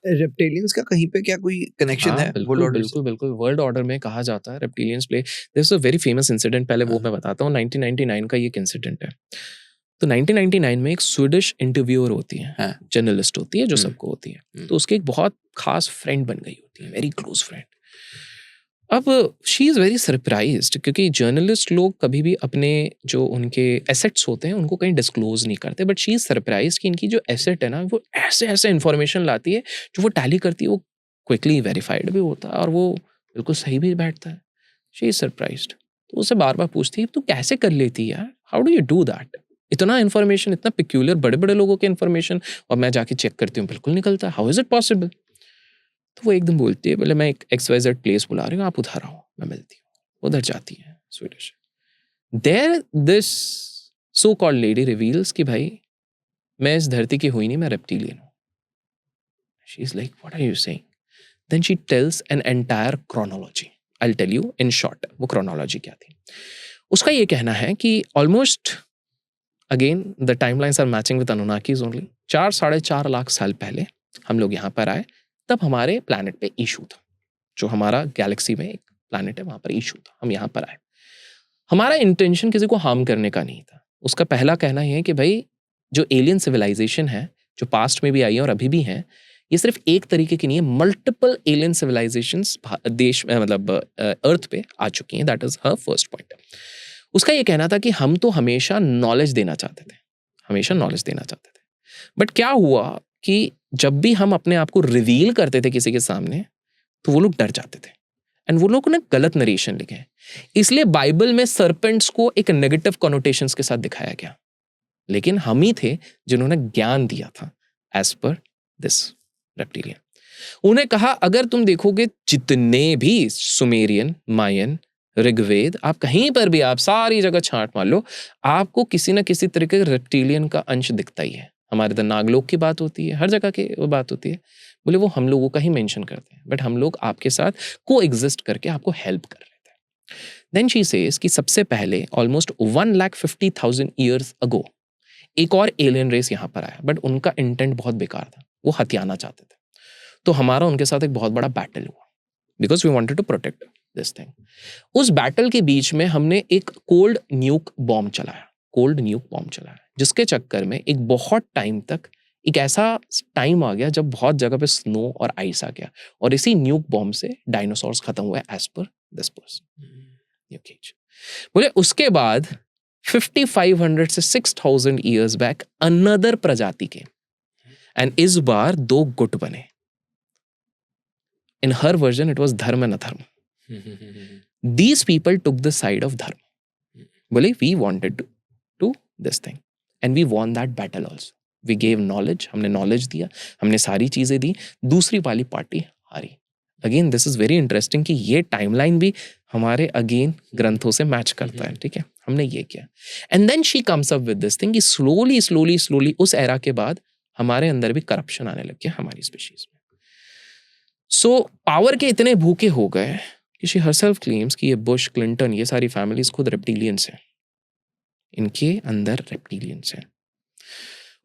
Reptilians का कहीं पे क्या कोई कनेक्शन हाँ, है वर्ल्ड बिल्कुल, ऑर्डर से? बिल्कुल, बिल्कुल। वर्ल्ड ऑर्डर में कहा जाता है reptilians play, there is a very famous incident, पहले वो हाँ। मैं बताता हूँ। 1999 का ये एक इंसिडेंट है। तो 1999 में एक स्वीडिश इंटरव्यूअर होती है, हाँ। जर्नलिस्ट होती है जो हुँ, सबको होती है। हुँ, तो उसकी एक बहुत खास फ्रेंड बन गई होती है, वेरी क्लोज़ फ्रेंड। अब शी इज़ वेरी सरप्राइज़्ड, क्योंकि जर्नलिस्ट लोग कभी भी अपने जो उनके एसेट्स होते हैं उनको कहीं डिस्क्लोज़ नहीं करते, बट शी इज़ सरप्राइज़्ड कि इनकी जो एसेट है ना, वो ऐसे-ऐसे इन्फॉर्मेशन लाती है, जो वो टैली करती है, वो क्विकली वेरिफाइड भी होता है और वो बिल्कुल सही भी बैठता है। She is surprised. तो उससे बार-बार पूछती है, "तू कैसे कर लेती है यार? How do you do that? इतना इन्फॉर्मेशन, इतना पेक्यूलियर बड़े-बड़े लोगों के इन्फॉर्मेशन, और मैं जाके चेक करती हूँ, बिल्कुल निकलता है। How is it possible?" तो वो एकदम बोलती है, बोले, "मैं एक XYZ प्लेस बुला रही हूँ, आप उधर आओ, मैं मिलती हूँ।" उधर जाती है Swedish. There this so called lady reveals कि भाई, मैं इस धरती की हुई नहीं, मैं रेप्टिलियन हूँ। She is like, "what are you saying?" Then she tells an entire chronology. I will tell you in short वो क्रोनोलॉजी क्या थी। उसका ये कहना है कि almost, again the timelines are matching with Anunnakis only, 4 साढ़े 4 लाख साल पहले हम लोग यहाँ पर आए, तब हमारे प्लैनेट पे इशू था। जो हमारा गैलेक्सी में एक प्लैनेट है, वहाँ पर इशू था, हम यहाँ पर आए। हमारा इंटेंशन किसी को हार्म करने का नहीं था। उसका पहला कहना ये है कि भाई, जो एलियन सिविलाइजेशन है, जो पास्ट में भी आई है और अभी भी हैं, ये सिर्फ एक तरीके की नहीं है, मल्टीपल एलियन सिविलाइजेशंस देश में, मतलब अर्थ पे आ चुकी हैं। That is her first point. उसका ये कहना था कि हम तो हमेशा नॉलेज देना चाहते थे, हमेशा नॉलेज देना चाहते थे। बट क्या हुआ कि जब भी हम अपने आप को रिवील करते थे किसी के सामने, तो वो लोग डर जाते थे, एंड वो लोगों ने गलत नरेशन लिखे हैं। इसलिए बाइबल में सर्पेंट्स को एक नेगेटिव कॉनोटेशंस के साथ दिखाया गया, लेकिन हम ही थे जिन्होंने ज्ञान दिया था एज पर दिस रेप्टिलियन। उन्हें कहा, अगर तुम देखोगे जितने भी सुमेरियन, मायन, ऋग्वेद, आप कहीं पर भी, आप सारी जगह छांट मार लो, आपको किसी ना किसी तरीके का रेप्टिलियन का अंश दिखता ही है। हमारे इधर नागलोक की बात होती है, हर जगह की वो बात होती है। बोले वो हम लोगों का ही मेंशन करते हैं, बट हम लोग आपके साथ को एग्जिस्ट करके आपको हेल्प कर रहे थे। देन शी सेज कि सबसे पहले ऑलमोस्ट 1,50,000 ईयर्स अगो एक और एलियन रेस यहाँ पर आया, बट उनका इंटेंट बहुत बेकार था, वो हथियाना चाहते थे। तो हमारा उनके साथ एक बहुत बड़ा बैटल हुआ, because we wanted to protect this thing. उस बैटल के बीच में हमने एक कोल्ड न्यूक बॉम्ब चलाया, कोल्ड न्यूक बॉम्ब चलाया, जिसके चक्कर में एक बहुत टाइम तक एक ऐसा टाइम आ गया जब बहुत जगह पे स्नो और आइस आ गया, और इसी न्यूक बॉम्ब से डायनासोर्स खत्म हुए एज पर दिस पर्सन। बोले उसके बाद 5500 से 6000 ईयर्स बैक अनदर प्रजाति के, एंड इस बार दो गुट बने। In her version, it was dharma and adharma. These people took the side of dharma. बोले we wanted to do this thing and we won that battle also. We gave knowledge, हमने knowledge दिया, हमने सारी चीजें दी, दूसरी वाली party हारी। Again this is very interesting कि ये टाइमलाइन भी हमारे अगेन ग्रंथों से मैच करता है, ठीक है। हमने ये किया, and then she comes up with this thing कि स्लोली स्लोली स्लोली उस एरा के बाद हमारे अंदर भी करप्शन आने लग गया हमारी स्पीशीज में। सो पावर के इतने भूखे हो गए कि शी हरसेल्फ क्लेम्स कि ये बुश, क्लिंटन, ये सारी फैमिलीज खुद रेप्टिलियंस हैं, इनके अंदर रेप्टिलियंस हैं।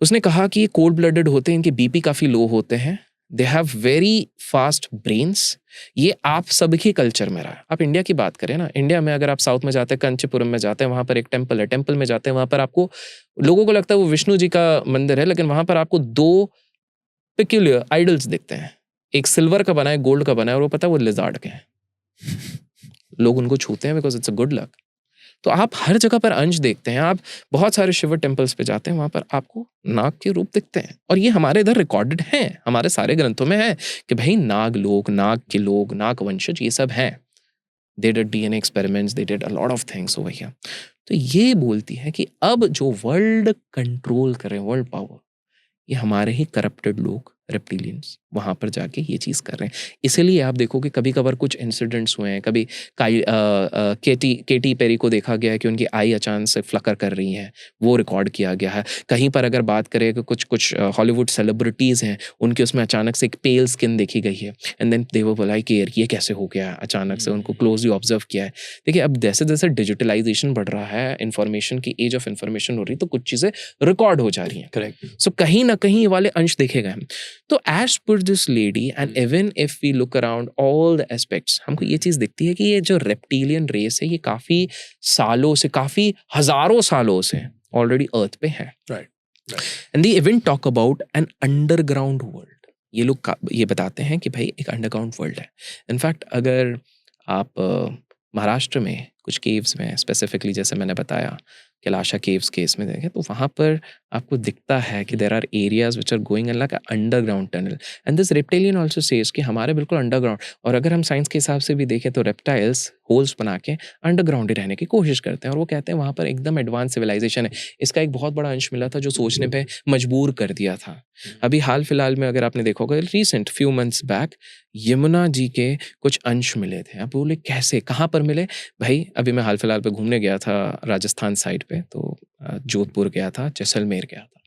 उसने कहा कि ये कोल्ड ब्लडेड होते हैं, इनके बीपी काफी लो होते हैं, they have very fast brains. ये आप सबके कल्चर में रहा है। आप इंडिया की बात करें ना, इंडिया में अगर आप साउथ में जाते हैं, कंचीपुरम में जाते हैं, वहां पर एक टेम्पल है, टेम्पल में जाते हैं, वहां पर आपको, लोगों को लगता है वो विष्णु जी का मंदिर है, लेकिन वहां पर आपको दो पेक्यूलियर आइडल्स दिखते हैं। एक सिल्वर का बना है, गोल्ड का बना है, और वो पता है वो लिजार्ड के हैं। लोग उनको छूते हैं because it's a good luck. तो आप हर जगह पर अंश देखते हैं। आप बहुत सारे शिव टेम्पल्स पे जाते हैं, वहां पर आपको नाग के रूप दिखते हैं, और ये हमारे इधर रिकॉर्डेड हैं, हमारे सारे ग्रंथों में है कि भाई नाग लोग, नाग के लोग, नाग वंशज, ये सब हैं। They did DNA experiments, they did a lot of things over here. तो ये बोलती है कि अब जो वर्ल्ड कंट्रोल कर रहे हैं, वर्ल्ड पावर, ये हमारे ही करप्टेड लोग, रेप्टिलियंस, वहां पर जाके ये चीज कर रहे हैं। इसीलिए आप देखोगे कभी कभार कुछ इंसिडेंट्स हुए हैं। कभी केटी पेरी को देखा गया है कि उनकी आई अचानक से फ्लकर कर रही है, वो रिकॉर्ड किया गया है। कहीं पर अगर बात करें कि कुछ कुछ हॉलीवुड सेलिब्रिटीज हैं, उनके उसमें अचानक से एक पेल स्किन देखी गई है, and then they were like यार ये कैसे हो गया, अचानक से उनको क्लोजली ऑब्जर्व किया है। देखिए अब जैसे जैसे डिजिटलाइजेशन बढ़ रहा है, इंफॉर्मेशन की एज ऑफ इंफॉर्मेशन हो रही है, तो कुछ चीजें रिकॉर्ड हो जा रही हैं। करेक्ट। सो कहीं ना कहीं ये वाले अंश देखे गए हैं। तो as per this lady and even if we look around all the aspects, हमको ये चीज दिखती है कि ये जो रेप्टिलियन रेस है ये काफी सालों से, काफी हजारों सालों से ऑलरेडी अर्थ पे है. Right. And they even talk about an underground world. ये लोग ये बताते हैं कि भाई एक अंडरग्राउंड वर्ल्ड है. इनफैक्ट अगर आप महाराष्ट्र में कुछ केव्स में स्पेसिफिकली, जैसे मैंने बताया कैलाशा केव्स केस में देखें, तो वहाँ पर आपको दिखता है कि there are areas which are going in like underground tunnel. And this reptilian also says कि हमारे बिल्कुल अंडरग्राउंड. और अगर हम साइंस के हिसाब से भी देखें तो रेप्टाइल्स होल्स बना के अंडरग्राउंड ही रहने की कोशिश करते हैं. और वो कहते हैं वहाँ पर एकदम एडवांस सिविलाइजेशन है. इसका एक बहुत बड़ा अंश मिला था जो सोचने पे मजबूर कर दिया था. अभी हाल फिलहाल में अगर आपने देखा होगा, recent few months back Yamuna ji के कुछ अंश मिले थे. अब बोले कैसे, कहाँ पर मिले भाई? अभी मैं हाल फिलहाल पे घूमने गया था राजस्थान साइड पे, तो जोधपुर गया था, जैसलमेर गया था,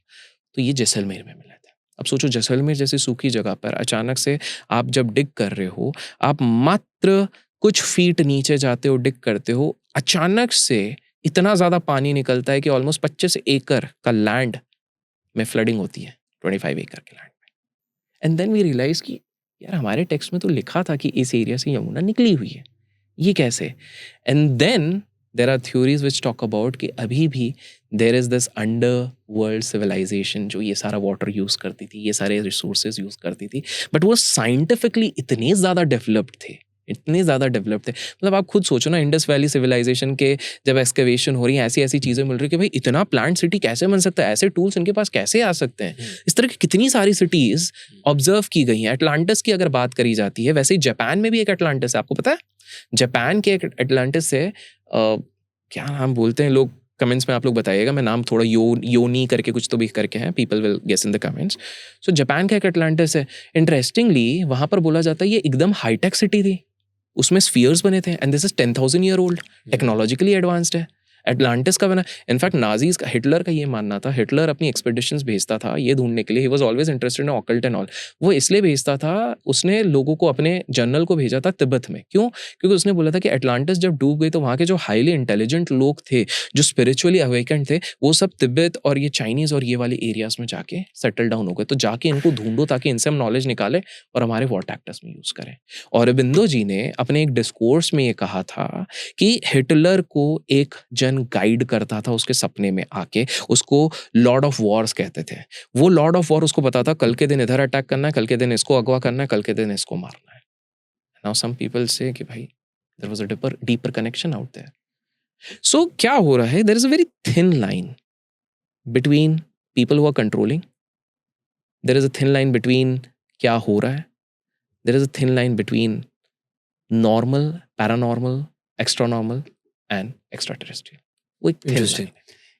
तो ये जैसलमेर में मिला था. अब सोचो जैसलमेर जैसी सूखी जगह पर अचानक से आप जब डिग कर रहे हो, आप मात्र कुछ फीट नीचे जाते हो, डिग करते हो, अचानक से इतना ज्यादा पानी निकलता है कि ऑलमोस्ट 25 एकड़ का लैंड में फ्लडिंग होती है, 25 एकड़ के लैंड में. एंड देन वी रियलाइज कि यार हमारे टेक्स्ट में तो लिखा था कि इस एरिया से यमुना निकली हुई है, ये कैसे? And then there are theories which talk about कि अभी भी there is this underworld civilisation जो ये सारा वाटर यूज करती थी, ये सारे रिसोर्सेज यूज करती थी, बट वो साइंटिफिकली इतने ज्यादा डेवलप्ड थे, इतने ज़्यादा डेवलप थे. मतलब आप खुद सोचो ना, इंडस वैली सिविलाइजेशन के जब एक्सकवेशन हो रही है, ऐसी ऐसी चीज़ें मिल रही कि भाई इतना प्लांट सिटी कैसे बन सकता है, ऐसे टूल्स इनके पास कैसे आ सकते हैं. इस तरह की कितनी सारी सिटीज़ ऑब्जर्व की गई हैं. एटलांटिस की अगर बात करी जाती है, वैसे ही जापान में भी एक एटलांटिस है, आपको पता है? जापान के एक एटलांटिस से क्या नाम बोलते हैं लोग, कमेंट्स में आप लोग बताइएगा. मैं नाम थोड़ा योनी करके कुछ तो भी करके हैं, people will guess in the comments. So Japan का एक एटलांटिस है. इंटरेस्टिंगली वहाँ पर बोला जाता है ये एकदम हाईटेक सिटी थी, उसमें स्फीयर्स बने थे, and this is 10,000 year old, technologically advanced है. एटलांटिस का बना, इनफैक्ट नाजीज का, हिटलर का ये मानना था, हिटलर अपनी एक्सपेडिशंस भेजता था ये ढूंढने के लिए, he was always interested in occult and all. वो इसलिए भेजता था, उसने लोगों को, अपने जनरल को भेजा था तिब्बत में. क्यों? क्योंकि उसने बोला था कि एटलांटिस जब डूब गई तो वहाँ के जो हाईली इंटेलिजेंट लोग थे, जो स्पिरिचुअली अवेकेंड थे, वो सब तिब्बत और ये चाइनीज और ये वाले एरियाज में जाके सेटल डाउन हो गए. तो जाके इनको ढूंढो ताकि इनसे हम नॉलेज निकाले और हमारे वॉर टैक्टिक्स में यूज करें. औरोबिंदो जी ने अपने एक डिस्कोर्स में ये कहा था कि हिटलर को एक जन गाइड करता था उसके सपने में आके, उसको लॉर्ड ऑफ वॉर्स कहते थे. वो लॉर्ड ऑफ वॉर उसको पता था कल के दिन इधर अटैक करना है, कल के दिन इसको अगवा करना है, कल के दिन इसको मारना है. नाउ सम पीपल से कि भाई there was a deeper connection out there. So क्या हो रहा है? There is a very thin line between people who are controlling, there is a thin line between क्या हो रहा है, there is a thin line between normal, paranormal, extra normal and extraterrestrial. वो एक थिन Interesting. लाइन है.